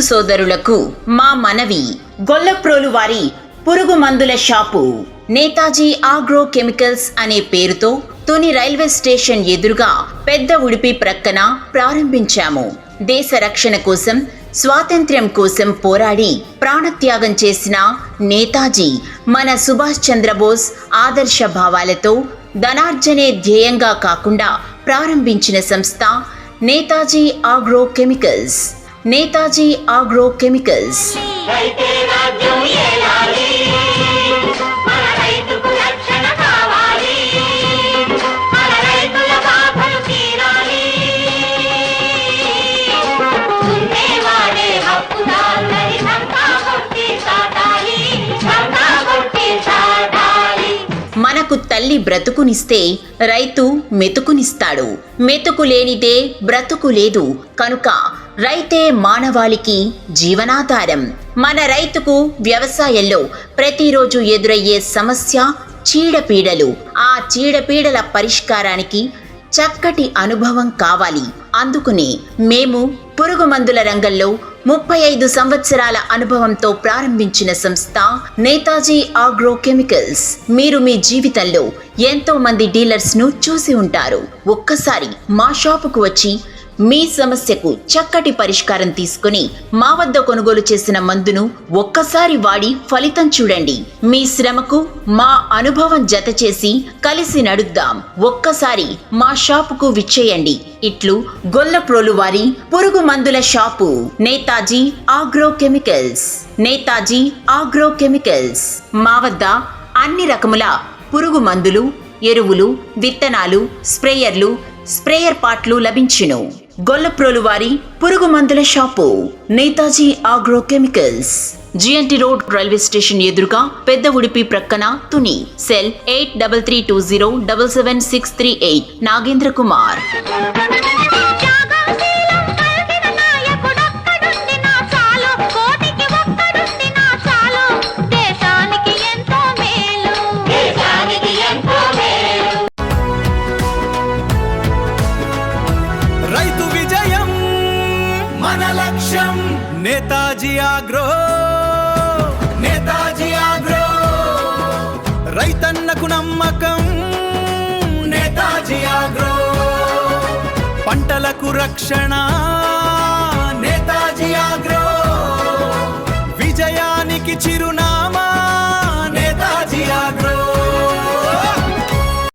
సోదరులకు మా మనవి. గొల్లప్రోలు వారి పురుగు మందుల షాపు నేతాజీ ఆగ్రో కెమికల్స్ అనే పేరుతో తుని రైల్వే స్టేషన్ ఎదురుగా పెద్ద ఉడిపి ప్రక్కన ప్రారంభించాము. దేశ రక్షణ కోసం, స్వాతంత్ర్యం కోసం పోరాడి ప్రాణత్యాగం చేసిన నేతాజీ మన సుభాష్ చంద్రబోస్ ఆదర్శ భావాలతో ధనార్జనే ధ్యేయంగా కాకుండా ప్రారంభించిన సంస్థ Netaji agro chemicals. Netaji agro chemicals. మనకు తల్లి బ్రతుకునిస్తే రైతు మెతుకునిస్తాడు. మెతుకు లేనిదే బ్రతుకు లేదు. కనుక రైతే మానవాళికి జీవనాధారం. మన రైతుకు వ్యవసాయంలో ప్రతిరోజు ఎదురయ్యే సమస్య చీడపీడలు. ఆ చీడపీడల పరిష్కారానికి చక్కటి అనుభవం కావాలి. అందుకనే మేము పురుగు మందుల రంగంలో 35 సంవత్సరాల అనుభవంతో ప్రారంభించిన సంస్థ నేతాజీ ఆగ్రో కెమికల్స్. మీరు మీ జీవితంలో ఎంతో మంది డీలర్స్ ను చూసి ఉంటారు. ఒక్కసారి మా షాపుకు వచ్చి మీ సమస్యకు చక్కటి పరిష్కారం తీసుకుని మా వద్ద కొనుగోలు చేసిన మందును ఒక్కసారి వాడి ఫలితం చూడండి. మీ శ్రమకు మా అనుభవం జత చేసి కలిసి నడుద్దాం. ఒక్కసారి మా షాపుకు విచ్చేయండి. ఇట్లు గొల్లప్రోలు వారి పురుగు మందుల shop Netaji agro chemicals. Netaji agro chemicals. మా వద్ద అన్ని రకముల పురుగు మందులు, ఎరువులు, విత్తనాలు, స్ప్రేయర్లు, స్ప్రేయర్ పార్ట్లు లభించును. గొల్లప్రోలు వారి పురుగు మందుల shop Netaji agro chemicals. GNT road railway station ఎదురుగా పెద్ద ఉడిపి ప్రక్కన తుని. సెల్ 8320777638. నాగేంద్ర కుమార్. రైతు విజయం మన లక్ష్యం. Netaji agro, Netaji agro. రైతన్నకు నమ్మకం నేతాజీ ఆగ్రో. పంటలకు రక్షణ